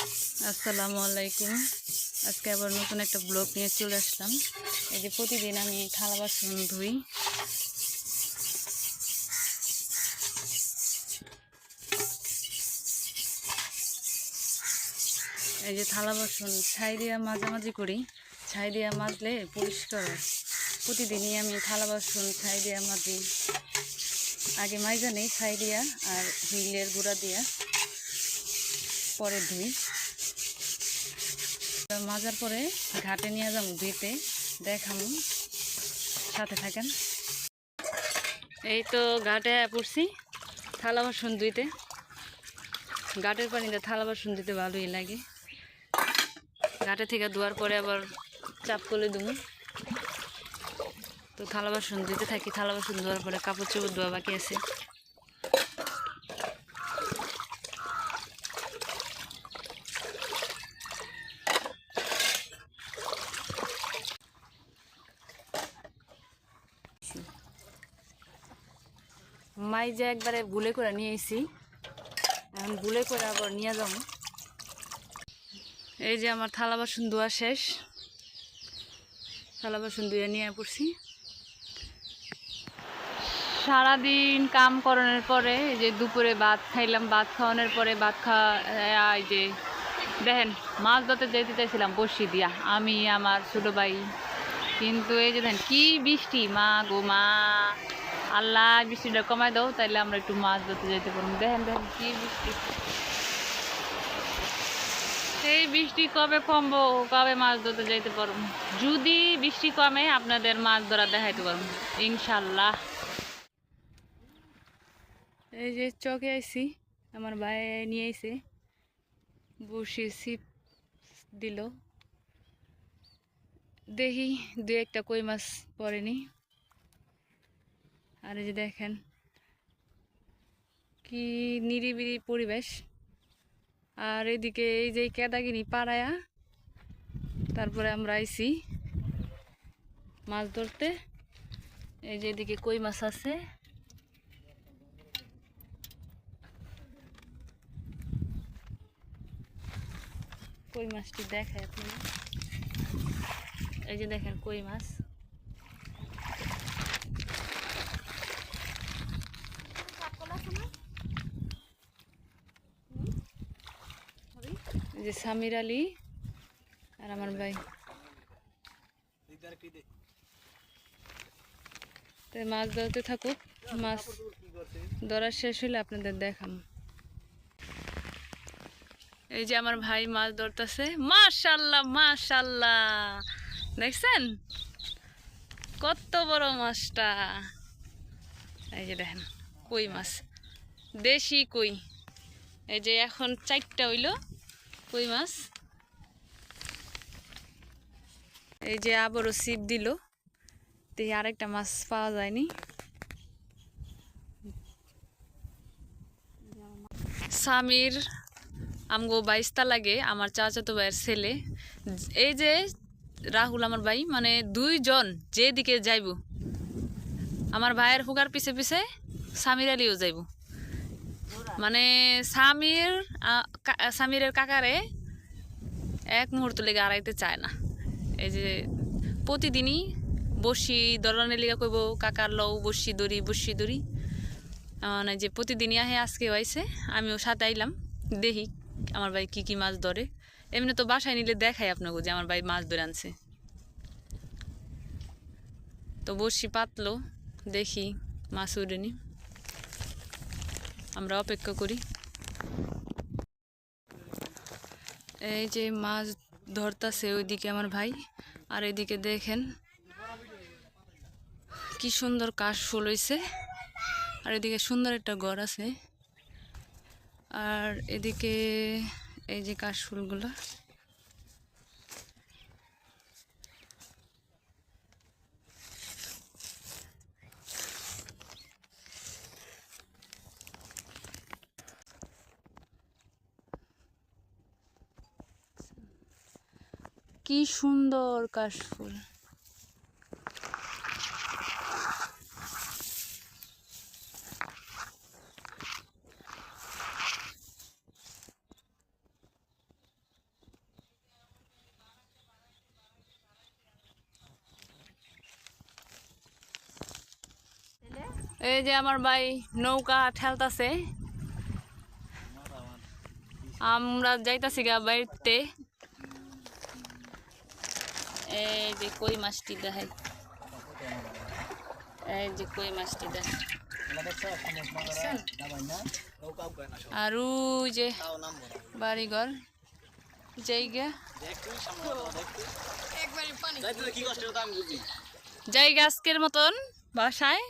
আসসালামু আলাইকুম। আজকে আবার নতুন একটা ব্লগ নিয়ে চলে আসলাম। এই যে প্রতিদিন আমি থালা বাসন ধুই। এই যে থালা বাসন ছাই দিয়া মাঝামাঝি করি, ছাই দিয়া মাজলে পরিষ্কার হয়। প্রতিদিনই আমি থালা বাসন ছাই দিয়া মাজি। আগে মাইজা নেই ছাই দিয়া আর হুইলের গুঁড়া দিয়া, পরে ধুই। মাজার পরে ঘাটে নিয়ে যাবো ধুইতে, দেখাবো, সাথে থাকেন। এই তো ঘাটে পড়ছি থালা বাসন ধুইতে। ঘাটের পানিতে থালা বাসন ধুতে ভালোই লাগে। ঘাটে থেকে ধোয়ার পরে আবার চাপ করে দেবো। তো থালা বাসন ধুতে থাকি। থালা বাসন ধোয়ার পরে কাপড় চোপড় ধোয়া বাকি আছে। মাই যে একবারে গুলে করে নিয়ে এসি, এখন গুলে করে আবার নিয়ে যাব। এই যে আমার থালা বাসন ধোয়া শেষ। থালা বাসন ধুয়ে নিয়ে পড়ছি। সারাদিন কাম করানোর পরে এই যে দুপুরে ভাত খাইলাম। ভাত খাওয়ানোর পরে এই যে দেখেন মাছ ধরতে যেতে চাইছিলাম বসি দিয়া, আমি আমার ছোটো ভাই। কিন্তু এই যে দেখেন কি বৃষ্টি, মা গো মা, আল্লাহ বৃষ্টিটা কমাই দাও, তাইলে আমরা একটু মাছ ধরতে যেতে পারবো। দেখেন দেখেন কি বৃষ্টি। এই বৃষ্টি কবে কমবো, কবে মাছ ধরতে যাইতে পারবো। যদি বৃষ্টি কমে আপনাদের মাছ ধরা দেখাইতে পারবো ইনশাল্লাহ। এই যে চকে আইছি, আমার ভাই নিয়ে আইছে বসি ছিপ দিল। দেখি দু একটা কই মাছ পড়েনি। আর এই যে দেখেন কি নিরিবিলি পরিবেশ। আর এদিকে এই যে কেদাগিনি পাড়ায়া তারপরে আমরা আইছি মাছ ধরতে। এই যে এদিকে কই মাছ আছে। কই মাছটি দেখায় আপনারা, এই যে দেখেন কই মাছ। এই যে সামির আলী আর আমার ভাই। তাই মাছ ধরতে থাকুক, মাছ ধরা শেষ হলে আপনাদের দেখাম। এই যে আমার ভাই মাছ ধরতেছে। মাশাআল্লাহ মাশাআল্লাহ, দেখছেন কত বড় মাছটা। এই যে দেখেন কই মাছ, দেশি কই। এই যে এখন 4টা হইলো কই মাছ। এই যে আবারও ছিপ দিল, দেখি আরেকটা মাছ পাওয়া যায়নি। সামির আমগো 22টা লাগে, আমার চাচাতো ভাইয়ের ছেলে। এই যে রাহুল আমার ভাই, মানে 2 জন যেদিকে যাইব, আমার ভাইয়ের হুগার পিছে পিছে সামির আলীও যাইব। মানে সামিরের কাকারে এক মুহূর্ত লেগে আড়াইতে চায় না। এই যে প্রতিদিনই বসি দরানের লেগে কইব কাকার লও বসি দড়ি। মানে যে প্রতিদিনই আহে, আজকেও আইছে, আমিও সাথে আইলাম। দেখি আমার ভাই কি কি মাছ ধরে। এমনি তো বাসায় নিলে দেখাই আপনাকে যে আমার ভাই মাছ ধরে আনছে। তো বসি পাতলো, দেখি মাছ উঠেনি, আমরা অপেক্ষা করি। এই যে মাছ ধরতাছে ওইদিকে আমার ভাই, আর এদিকে দেখেন কি সুন্দর কাশফুল হইছে। আর এদিকে সুন্দর একটা ঘর আছে। আর এদিকে এই যে কাশফুলগুলো, কি সুন্দর কাশফুল। এই যে আমার ভাই নৌকা ঠেলতাছে, আমরা যাইতাছি গা বাড়িতে। এই যে কই মাছটি দেখাই, এই যে কই মাছটি দেখাই। আর ওই যে বাড়িঘর জায়গা, জায়গা আজকের মতন বাসায়